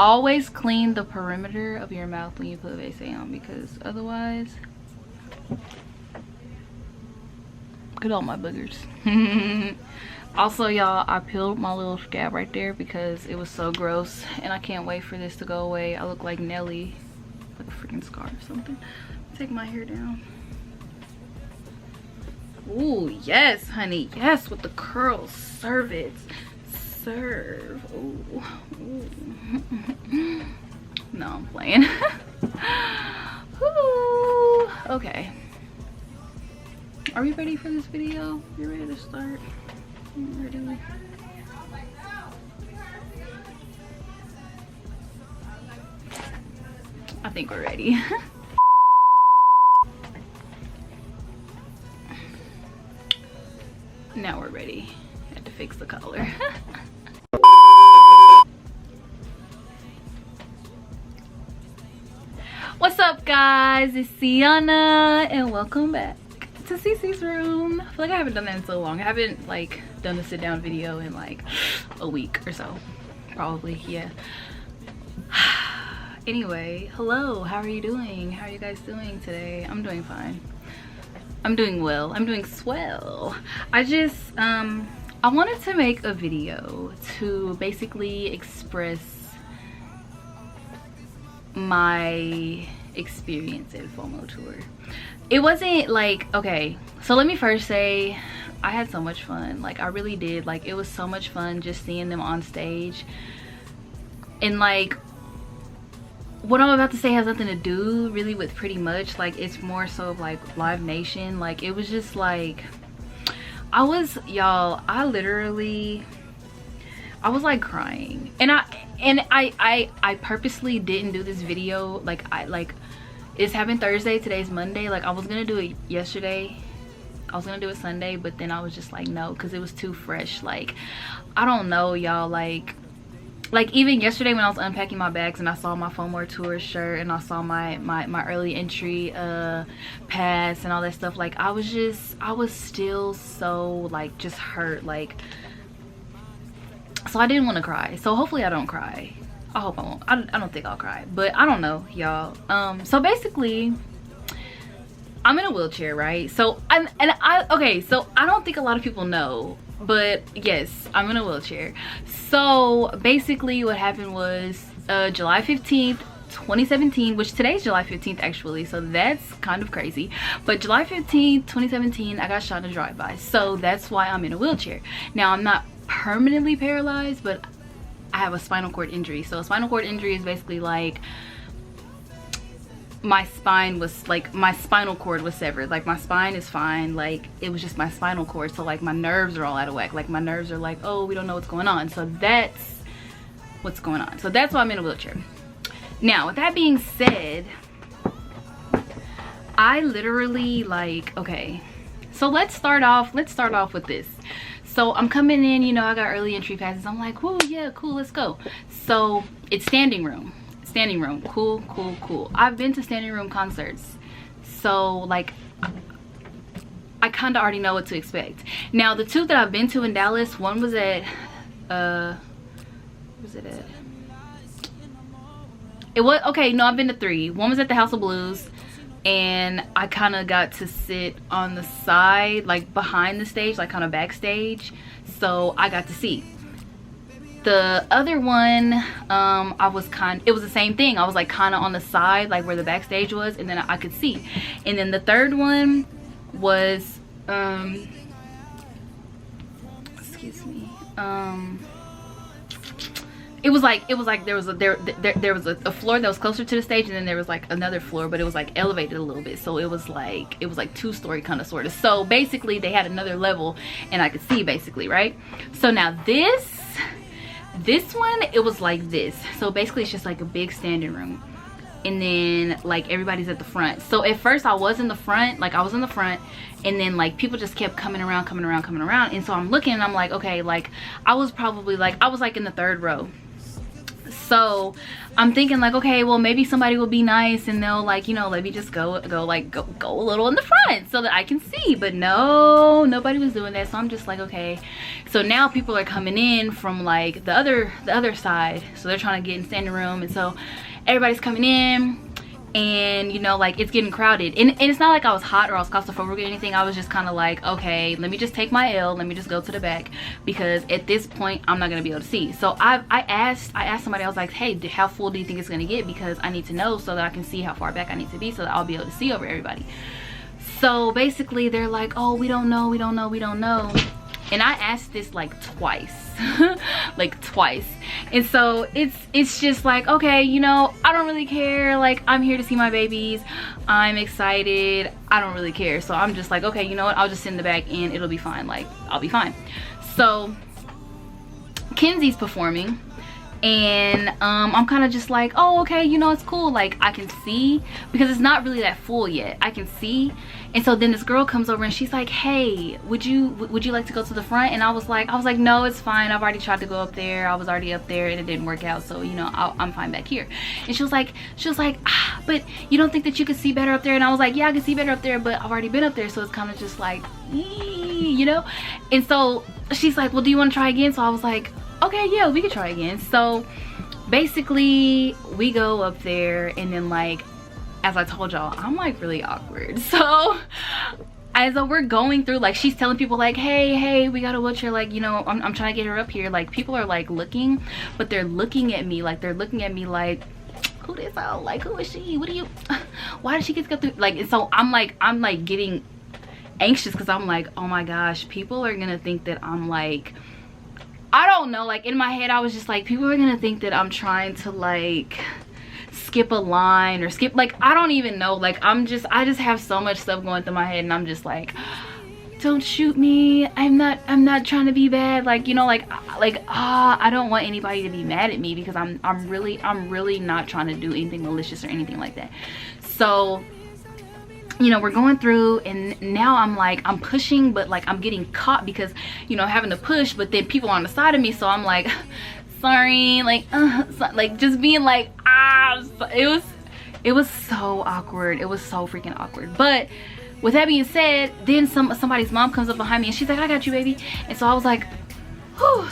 always clean the perimeter of your mouth when you put vase on, because otherwise, look at all my boogers. Also, y'all, I peeled my little scab right there because it was so gross, and I can't wait for this to go away. I look like Nelly, like a freaking scar or something. Take my hair down. Ooh, yes, honey, yes, with the curls. Serve it. Serve. Ooh. Ooh. No, I'm playing. Ooh. Okay. Are we ready for this video? You ready to start? Ready? I think we're ready. Now we're ready. I had to fix the color. What's up, guys? It's Sienna and welcome back to Cece's room. I feel like I haven't done that in so long. I haven't like done a sit down video in like a week or so, probably. Yeah. Anyway, hello, how are you doing? How are you guys doing today? I'm doing fine. I'm doing well. I'm doing swell. I just I wanted to make a video to basically express my experience at FOMO tour. It wasn't like, okay, so let me first say I had so much fun. Like, I really did. Like, it was so much fun just seeing them on stage. And like, what I'm about to say has nothing to do really with Pretty Much. Like, it's more so of like Live Nation. Like, it was just like, I was like crying. And I purposely didn't do this video. Like, it's happened Thursday, today's Monday. Like, I was gonna do it yesterday, I was gonna do it Sunday, but then I was just like, no, because it was too fresh. Like, I don't know, y'all. Like even yesterday when I was unpacking my bags and I saw my FOMO tour shirt and I saw my early entry pass and all that stuff, like, I was still so like just hurt. Like, so I didn't want to cry. So hopefully I don't cry. I hope I won't. I don't think I'll cry, but I don't know, y'all. So basically, I'm in a wheelchair, right? So okay, so I don't think a lot of people know, but yes, I'm in a wheelchair. So basically what happened was July 15th 2017, which today's July 15th actually, so that's kind of crazy, but July 15th 2017 I got shot in a drive-by. So that's why I'm in a wheelchair. Now, I'm not permanently paralyzed, but I have a spinal cord injury. So a spinal cord injury is basically like my spine was like, my spinal cord was severed. Like, my spine is fine, like it was just my spinal cord. So like my nerves are all out of whack. Like, my nerves are like, oh, we don't know what's going on. So that's what's going on. So that's why I'm in a wheelchair. Now, with that being said, I literally, like, okay, so let's start off with this. So I'm coming in, you know, I got early entry passes. I'm like, oh yeah, cool, let's go. So it's standing room. Cool. I've been to standing room concerts, so like I kind of already know what to expect. Now, the two that I've been to in Dallas, one was at I've been to three. One was at the House of Blues, and I kind of got to sit on the side, like behind the stage, like kind of backstage, so I got to see. The other one, it was the same thing. I was like kind of on the side, like where the backstage was, and then I could see. And then the third one was excuse me, it was like there was a floor that was closer to the stage, and then there was like another floor, but it was like elevated a little bit, so it was like two-story kind of, sort of. So basically they had another level and I could see, basically, right? So now this one, it was like this. So basically it's just like a big standing room, and then like everybody's at the front. So at first I was in the front, and then like people just kept coming around, and so I'm looking and I'm like, okay, like I was like in the third row. So I'm thinking like, okay, well maybe somebody will be nice and they'll like, you know, let me just go a little in the front so that I can see. But no, nobody was doing that. So I'm just like, okay. So now people are coming in from like the other side. So they're trying to get in standing room, and so everybody's coming in. And you know, like, it's getting crowded, and it's not like I was hot or I was claustrophobic or anything. I was just kind of like, okay, let me just take my L, let me just go to the back, because at this point I'm not gonna be able to see. So I asked somebody, I was like, hey, how full do you think it's gonna get, because I need to know so that I can see how far back I need to be so that I'll be able to see over everybody. So basically they're like, oh, we don't know. And I asked this like twice like twice. And so it's just like, okay, you know, I don't really care. Like, I'm here to see my babies, I'm excited, I don't really care. So I'm just like, okay, you know what, I'll just sit in the back and it'll be fine. Like, I'll be fine. So Kenzie's performing, and I'm kind of just like, oh, okay, you know, it's cool. Like, I can see, because it's not really that full yet, I can see. And so then this girl comes over and she's like, hey, would you like to go to the front? And I was like, no, it's fine, I've already tried to go up there, I was already up there and it didn't work out, so you know, I'm fine back here. And she was like, but you don't think that you could see better up there? And I was like, yeah, I can see better up there, but I've already been up there, so it's kind of just like, you know. And so she's like, well, do you want to try again? So I was like, okay, yeah, we could try again. So basically we go up there, and then, like, as I told y'all, I'm like really awkward. So as we're going through, like, she's telling people like, hey, we got a wheelchair, like, you know, I'm trying to get her up here. Like, people are like looking, but they're looking at me like, who this out? Like, who is she? What do you, why did she get to go through? Like, and so I'm like getting anxious, because I'm like, oh my gosh, people are gonna think that I'm like, I don't know, like, in my head I was just like, people are gonna think that I'm trying to like skip a line or skip, like, I don't even know. Like, I just have so much stuff going through my head, and I'm just like, don't shoot me, I'm not trying to be bad, like, you know, like I don't want anybody to be mad at me, because I'm really not trying to do anything malicious or anything like that. So, you know, we're going through, and now I'm like, I'm pushing, but like I'm getting caught, because, you know, having to push, but then people on the side of me, so I'm like, sorry, like, like, just being like, it was so awkward. It was so freaking awkward. But with that being said, then somebody's mom comes up behind me and she's like, I got you, baby. And so I was like, whew,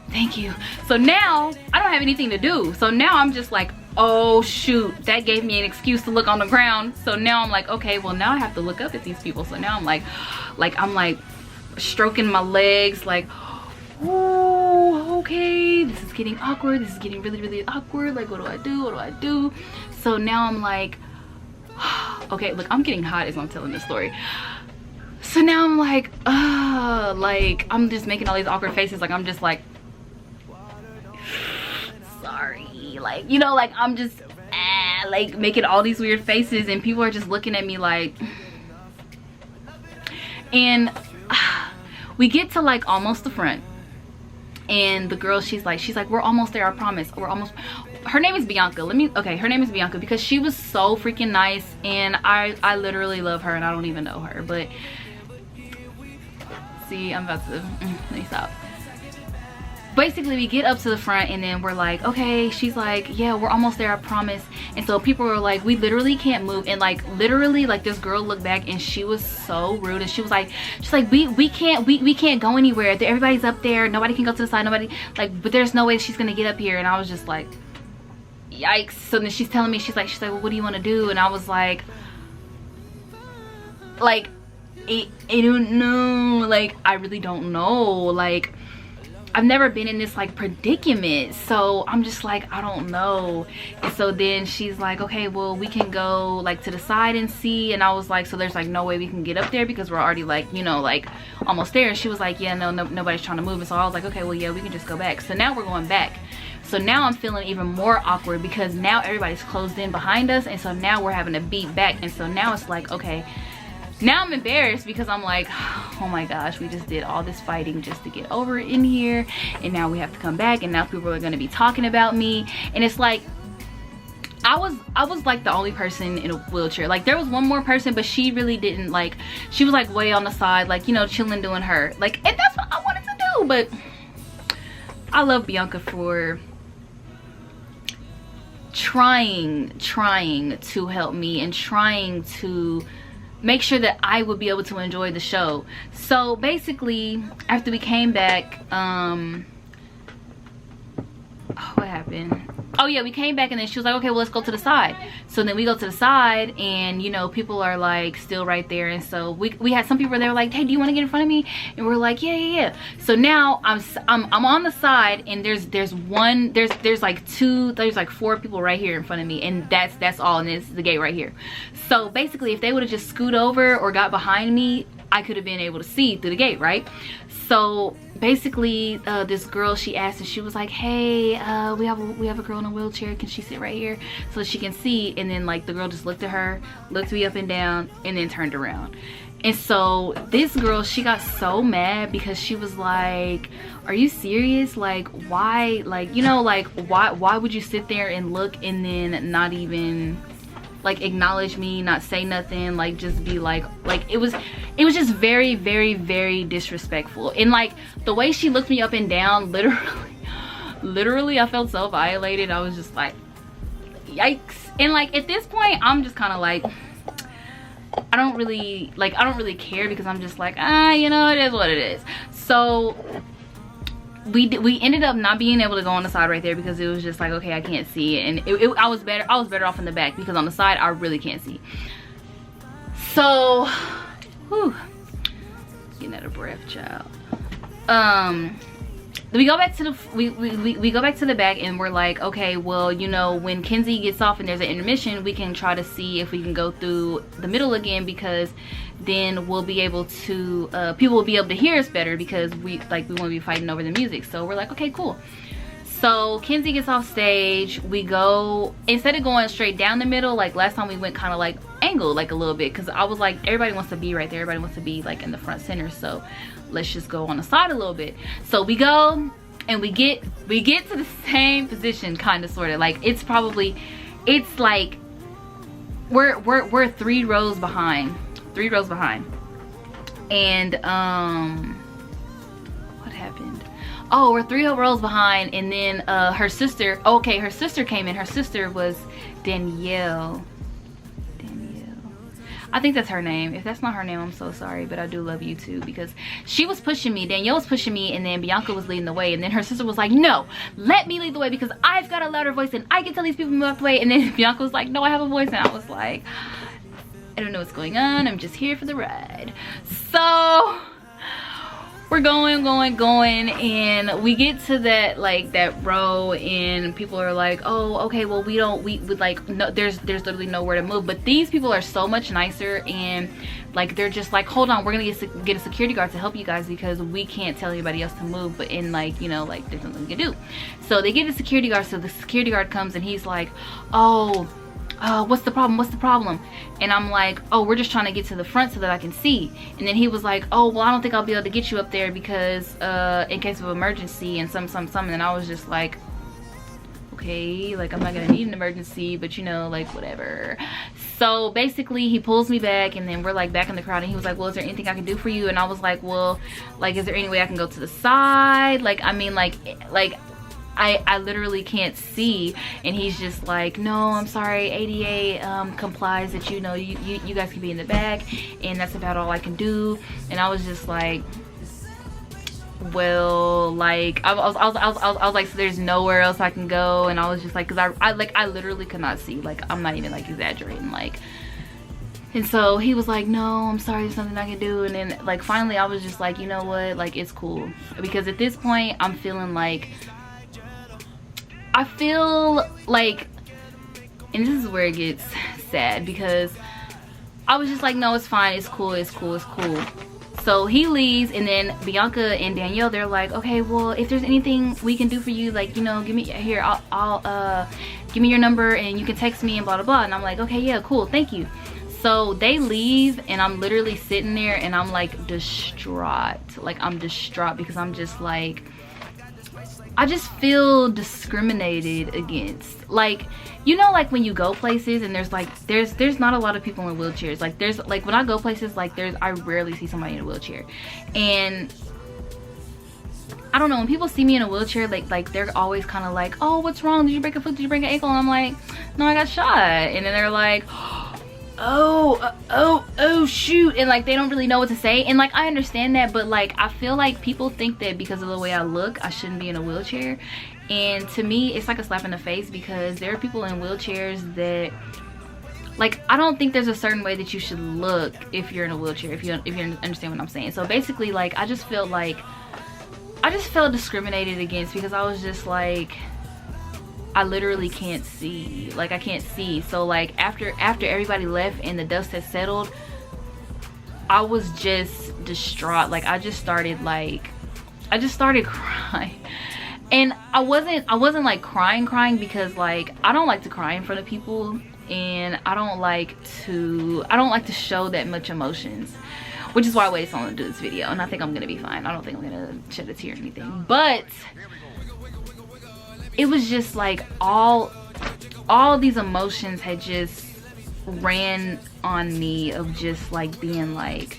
thank you. So now I don't have anything to do. So now I'm just like, oh shoot, that gave me an excuse to look on the ground. So now I'm like, okay, well, now I have to look up at these people. So now I'm like I'm like stroking my legs, like, oh, okay, this is getting awkward, this is getting really awkward. Like, what do I do? So now I'm like, okay, look, I'm getting hot as I'm telling this story. So now I'm like, I'm just making all these awkward faces. Like, I'm just like, sorry, like, you know, like, I'm just like making all these weird faces, and people are just looking at me like, and we get to like almost the front, and the girl, she's like, we're almost there, I promise, we're almost. Her name is Bianca. Her name is Bianca, because she was so freaking nice, and I literally love her, and I don't even know her. But see, I'm about to let me stop. Basically, we get up to the front, and then we're like, okay, she's like, yeah, we're almost there, I promise. And so people were like, we literally can't move. And like, literally, like, this girl looked back, and she was so rude, and she was like, we can't go anywhere, everybody's up there, nobody can go to the side, nobody, like, but there's no way she's gonna get up here. And I was just like, yikes. So then she's telling me, she's like, well, what do you want to do? And I was like, I don't know, like, I really don't know, like, I've never been in this like predicament, so I'm just like, I don't know. And so then she's like, okay, well, we can go like to the side and see. And I was like, so there's like no way we can get up there, because we're already like, you know, like almost there. And she was like, yeah, no, nobody's trying to move. And so I was like, okay, well, yeah, we can just go back. So now we're going back. So now I'm feeling even more awkward, because now everybody's closed in behind us, and so now we're having to beat back. And so now it's like, okay, now I'm embarrassed, because I'm like, oh my gosh, we just did all this fighting just to get over in here, and now we have to come back, and now people are going to be talking about me. And it's like, I was like the only person in a wheelchair. Like, there was one more person, but she really didn't, like, she was like way on the side, like, you know, chilling, doing her, like, and that's what I wanted to do. But I love Bianca for trying to help me and trying to make sure that I would be able to enjoy the show. So basically, after we came back, what happened? Oh yeah, we came back and then she was like, okay, well, let's go to the side. So then we go to the side, and you know, people are like still right there. And so we had some people there like, hey, do you want to get in front of me? And we're like, yeah. So now I'm on the side, and there's like 4 people right here in front of me, and that's all, and it's the gate right here. So basically, if they would have just scooted over or got behind me, I could have been able to see through the gate, right? So basically, this girl, she asked, and she was like, hey, we have a girl in a wheelchair, can she sit right here so she can see? And then like the girl just looked at her, looked me up and down, and then turned around. And so this girl, she got so mad because she was like, are you serious? Like, why, like, you know, like why would you sit there and look and then not even like acknowledge me, not say nothing, like just be like it was just very, very, very disrespectful. And like the way she looked me up and down, literally I felt so violated. I was just like, yikes. And like at this point, I'm just kind of like, I don't really care, because I'm just like, you know, it is what it is. So we ended up not being able to go on the side right there, because it was just like, okay, I can't see it. And I was better off in the back, because on the side I really can't see. So whew, getting out of breath, child. We go back to the we go back to the back, and we're like, okay, well, you know, when Kenzie gets off and there's an intermission, we can try to see if we can go through the middle again, because then we'll be able to people will be able to hear us better, because we won't be fighting over the music. So we're like, okay, cool. So Kenzie gets off stage. We go, instead of going straight down the middle like last time, we went kind of like angled like a little bit, because I was like, everybody wants to be right there, everybody wants to be like in the front center, so let's just go on the side a little bit. So we go and we get to the same position, kind of, sort of, like it's like we're 3 rows behind. And what happened? Oh, we're 3 rows behind. And then her sister came in. Her sister was Danielle. I think that's her name. If that's not her name, I'm so sorry, but I do love you too, because she was pushing me. Danielle was pushing me, and then Bianca was leading the way, and then her sister was like, no, let me lead the way, because I've got a louder voice and I can tell these people to move out the way. And then Bianca was like, no, I have a voice. And I was like, I don't know what's going on, I'm just here for the ride. So we're going, and we get to that row, and people are like, oh, okay, well, we like, no, there's literally nowhere to move. But these people are so much nicer, and like they're just like, hold on, we're gonna get a security guard to help you guys, because we can't tell anybody else to move, but in like, you know, like there's nothing we can do. So they get a security guard. So the security guard comes, and he's like, oh, what's the problem? And I'm like, oh, we're just trying to get to the front so that I can see. And then he was like, oh, well, I don't think I'll be able to get you up there, because in case of emergency and some. And I was just like, okay, like I'm not gonna need an emergency, but you know, like whatever. So basically he pulls me back, and then we're like back in the crowd, and he was like, well, is there anything I can do for you? And I was like, well, like, is there any way I can go to the side? Like, I mean, like I literally can't see. And he's just like, no, I'm sorry, ADA complies that, you know, you guys can be in the back, and that's about all I can do. And I was just like, well, like I was like, so there's nowhere else I can go? And I was just like, because I literally could not see, like I'm not even like exaggerating, like. And so he was like, no, I'm sorry, there's nothing I can do. And then like finally I was just like, you know what, like it's cool, because at this point I'm feeling like, I feel like, and this is where it gets sad, because I was just like, no, it's fine, it's cool. So he leaves, and then Bianca and Danielle, they're like, okay, well, if there's anything we can do for you, like, you know, give me here, I'll give me your number and you can text me and blah blah blah. And I'm like, okay, yeah, cool, thank you. So they leave, and I'm literally sitting there, and I'm like distraught. Like I'm distraught, because I'm just like, I just feel discriminated against. Like, you know, like when you go places and there's like, there's not a lot of people in wheelchairs. Like there's like, when I go places, like I rarely see somebody in a wheelchair. And I don't know, when people see me in a wheelchair, like they're always kind of like, oh, what's wrong? Did you break a foot? Did you break an ankle? And I'm like, no, I got shot. And then they're like, oh shoot, and like they don't really know what to say. And like I understand that, but like I feel like people think that because of the way I look, I shouldn't be in a wheelchair. And to me, it's like a slap in the face, because there are people in wheelchairs that, like, I don't think there's a certain way that you should look if you're in a wheelchair, if you understand what I'm saying. So basically, like, I just felt discriminated against, because I was just like, I literally can't see. Like, I can't see. So like after everybody left and the dust had settled, I was just distraught. Like I just started crying. And I wasn't like crying because like I don't like to cry in front of people, and I don't like to show that much emotions, which is why I waited so long to do this video. And I think I'm gonna be fine. I don't think I'm gonna shed a tear or anything, but it was just like all these emotions had just ran on me, of just like being like,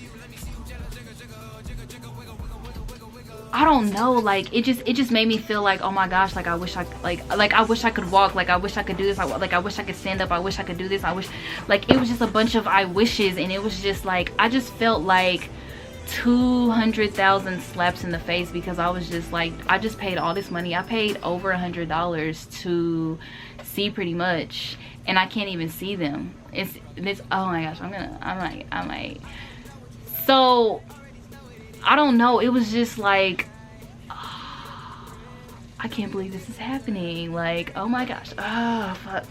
I don't know, like it just made me feel like, oh my gosh, like I wish I could walk, like I wish I could do this, like I wish I could stand up, I wish I could do this, I wish, like it was just a bunch of I wishes. And it was just like, I just felt like 200,000 slaps in the face, because I was just like, I just paid all this money. I paid over $100 to see pretty much, and I can't even see them. It's oh my gosh, I'm like so I don't know, it was just like, oh, I can't believe this is happening. Like, oh my gosh, oh fuck,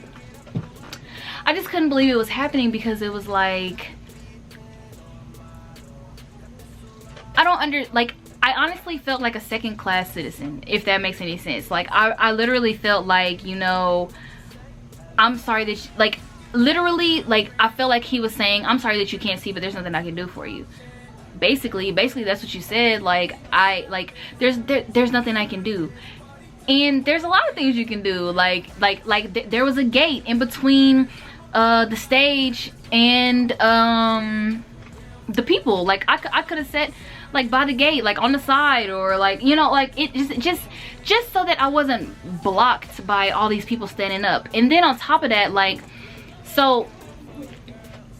I just couldn't believe it was happening, because it was like, I honestly felt like a second-class citizen, if that makes any sense. Like I literally felt like, you know, I'm sorry that like literally, like I felt like he was saying, I'm sorry that you can't see, but there's nothing I can do for you. Basically that's what you said. Like there's nothing I can do. And there's a lot of things you can do. There was a gate in between the stage and the people. Like I could have sat like by the gate, like on the side, or like, you know, like it just so that I wasn't blocked by all these people standing up. And then on top of that, like, so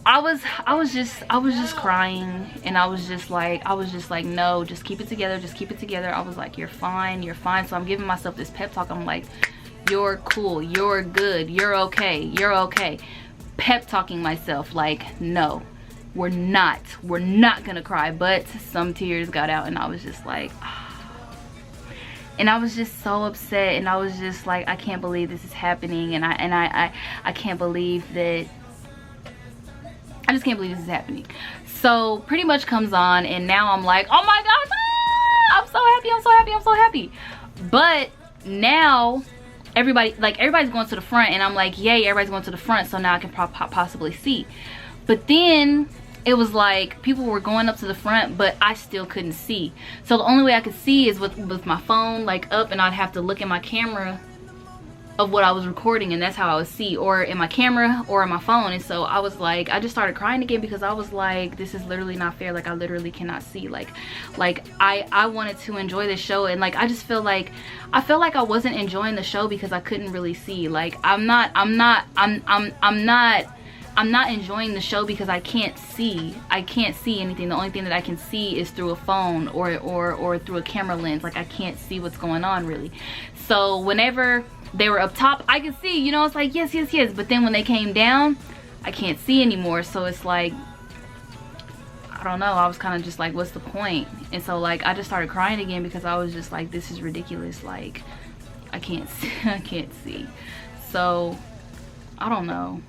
I was just crying, and I was just like, no, just keep it together, just keep it together. I was like, you're fine, you're fine. So I'm giving myself this pep talk. I'm like, you're cool, you're good, you're okay, you're okay. Pep talking myself, like, no, we're not gonna cry. But some tears got out, and I was just like, oh. And I was just so upset, and I was just like, I can't believe this is happening, and I can't believe that, I just can't believe this is happening. So pretty much comes on, and now I'm like, oh my gosh, ah, I'm so happy, I'm so happy, I'm so happy. But now everybody's going to the front, and I'm like, yay, everybody's going to the front, so now I can possibly see. But then it was like people were going up to the front, but I still couldn't see. So the only way I could see is with my phone like up, and I'd have to look at my camera of what I was recording, and that's how I would see, or in my camera or in my phone. And so I was like, I just started crying again, because I was like, this is literally not fair. Like I literally cannot see. Like I wanted to enjoy the show, and like I just feel like I wasn't enjoying the show because I couldn't really see. Like I'm not enjoying the show because I can't see. I can't see anything. The only thing that I can see is through a phone or through a camera lens. Like I can't see what's going on really. So whenever they were up top, I could see, you know, it's like yes, yes, yes. But then when they came down, I can't see anymore. So it's like, I don't know, I was kind of just like, what's the point? And so like I just started crying again, because I was just like, this is ridiculous. Like I can't see. I can't see. So I don't know.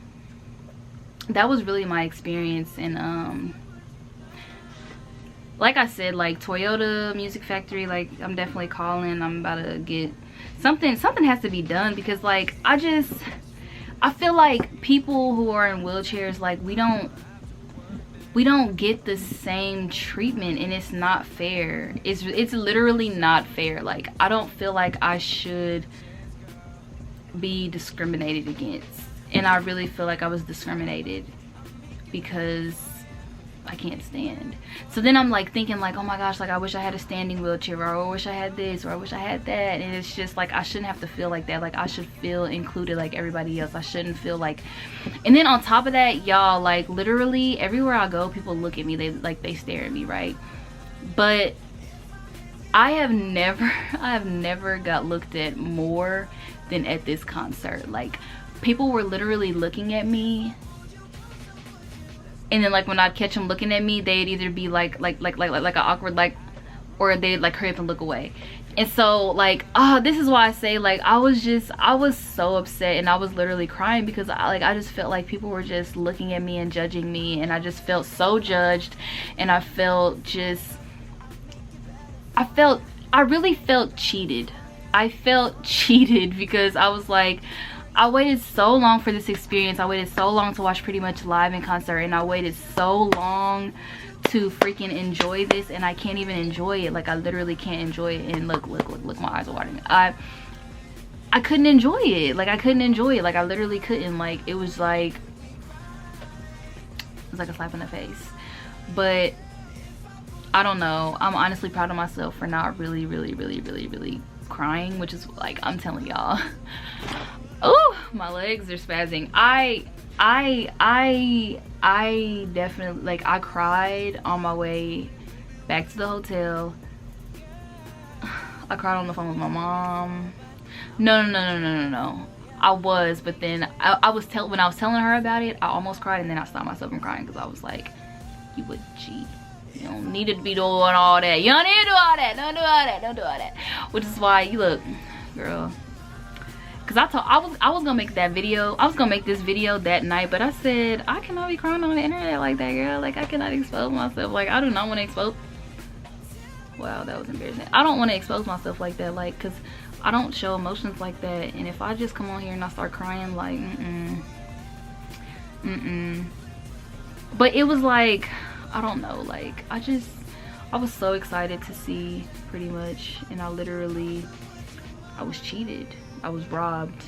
That was really my experience. And like I said, like Toyota Music Factory, like I'm definitely calling. I'm about to get something has to be done, because like I feel like people who are in wheelchairs, like we don't get the same treatment, and it's not fair. It's literally not fair. Like I don't feel like I should be discriminated against. And I really feel like I was discriminated, because I can't stand. So then I'm like thinking like, oh my gosh, like I wish I had a standing wheelchair, or I wish I had this, or I wish I had that. And it's just like I shouldn't have to feel like that. Like I should feel included like everybody else. I shouldn't feel like. And then on top of that, y'all, like literally everywhere I go, people look at me, they stare at me, right? But I have never got looked at more than at this concert. Like people were literally looking at me, and then like when I'd catch them looking at me, they'd either be like an awkward like, or they'd like hurry up and look away. And so like, this is why I say like I was so upset, and I was literally crying because I just felt like people were just looking at me and judging me, and I just felt so judged, and I really felt cheated. I felt cheated because I was like, I waited so long for this experience. I waited so long to watch Pretty Much live in concert, and I waited so long to freaking enjoy this, and I can't even enjoy it. Like I literally can't enjoy it. And look, my eyes are watering. I couldn't enjoy it. Like I couldn't enjoy it. Like I literally couldn't. Like it was like a slap in the face. But I don't know. I'm honestly proud of myself for not really crying, which is like, I'm telling y'all. Oh, my legs are spazzing. I definitely, like, I cried on my way back to the hotel. I cried on the phone with my mom. No. I was, but then when I was telling her about it, I almost cried, and then I stopped myself from crying because I was like, you would cheat. You don't need to be doing all that. You don't need to do all that. Don't do all that. Which is why, you look, girl. Because I was gonna make that video. I was gonna make this video that night, but I said I cannot be crying on the internet like that, girl. Like I cannot expose myself. Like I do not want to expose. Wow, that was embarrassing. I don't want to expose myself like that, like, because I don't show emotions like that. And if I just come on here and I start crying, like, But it was like, I don't know, like I was so excited to see Pretty Much, and I was cheated. I was robbed.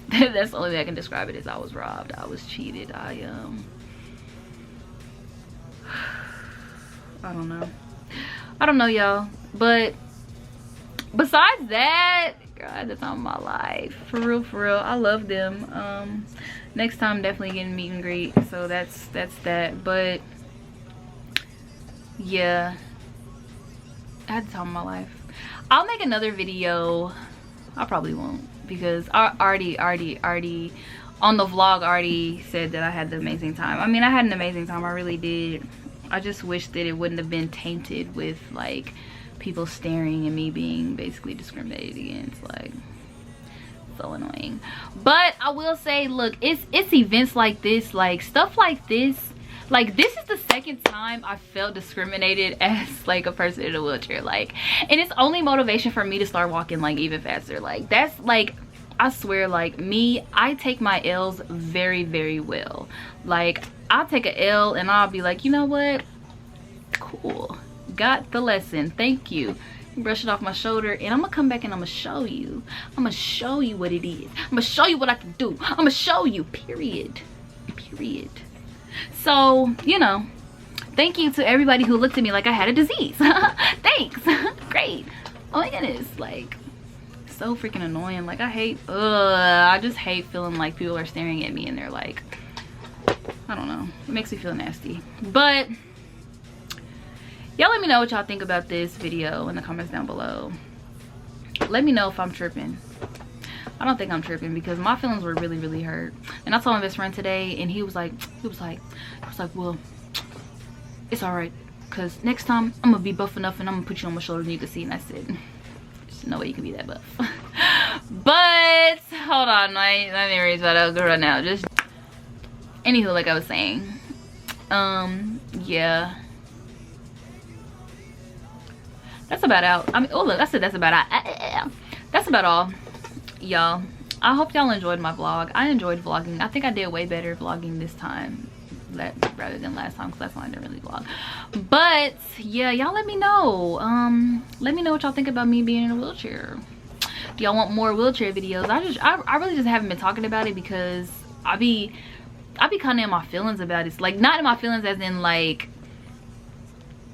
That's the only way I can describe it, is I was robbed. I was cheated. I don't know, y'all. But besides that, girl, I had the time of my life. For real. I love them. Next time, definitely getting meet and greet. So that's that. But yeah, I had the time of my life. I'll make another video. I probably won't, because I already on the vlog already said that I had the amazing time. I mean, I had an amazing time. I really did. I just wish that it wouldn't have been tainted with like people staring and me being basically discriminated against. Like, so annoying. But I will say, look, it's events like this, like stuff like this. Like, this is the second time I felt discriminated as like a person in a wheelchair. Like, and it's only motivation for me to start walking like even faster. Like, that's like, I swear, like me, I take my L's very well. Like, I'll take a L and I'll be like, you know what, cool, got the lesson, thank you, brush it off my shoulder, and I'm gonna come back and I'm gonna show you what it is. I'm gonna show you what I can do. I'm gonna show you, period. So, you know, thank you to everybody who looked at me like I had a disease. Thanks. Great. Oh my goodness, like, so freaking annoying. Like, I just hate feeling like people are staring at me and they're like, I don't know, it makes me feel nasty. But y'all let me know what y'all think about this video in the comments down below. Let me know if I'm tripping. I don't think I'm tripping, because my feelings were really hurt. And I told my best friend today, and he was like, well, it's all right, because next time I'm gonna be buff enough and I'm gonna put you on my shoulder and you can see. And I said, there's no way you can be that buff. But hold on, my memory's about to go right now. Just anywho, like I was saying, yeah, that's about out. I mean, oh look, I said that's about out. That's about all, y'all. I hope y'all enjoyed my vlog. I enjoyed vlogging. I think I did way better vlogging this time rather than last time, because last time I didn't really vlog. But yeah, y'all let me know. Let me know what y'all think about me being in a wheelchair. Do y'all want more wheelchair videos? I really just haven't been talking about it because I be kind of in my feelings about it. It's like, not in my feelings as in like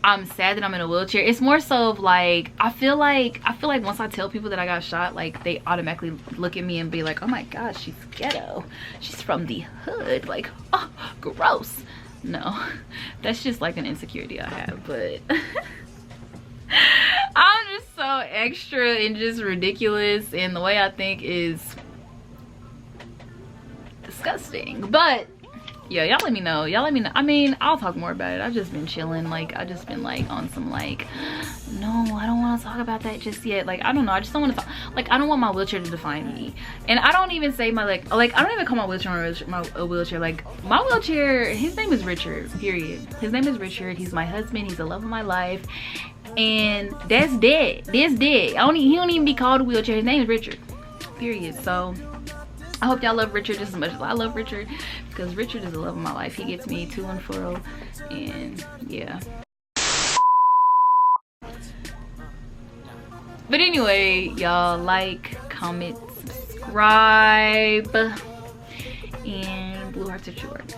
I'm sad that I'm in a wheelchair. It's more so of like I feel like once I tell people that I got shot, like they automatically look at me and be like, oh my gosh, she's ghetto, she's from the hood, like, oh, gross. No, that's just like an insecurity I have. But I'm just so extra and just ridiculous, and the way I think is disgusting. But yeah, y'all let me know. Y'all let me know. I mean, I'll talk more about it. I've just been chilling. Like, I've just been like on some like, no, I don't want to talk about that just yet. Like, I don't know. I just don't want to talk. Like, I don't want my wheelchair to define me. And I don't even say my like I don't even call my wheelchair a wheelchair. Like, my wheelchair, his name is Richard, period. His name is Richard. He's my husband. He's the love of my life. And that's dead. That's dead. He don't even be called a wheelchair. His name is Richard, period. So I hope y'all love Richard just as much as I love Richard, because Richard is the love of my life. He gets me to and fro, and yeah. But anyway, y'all, like, comment, subscribe, and blue hearts are true hearts.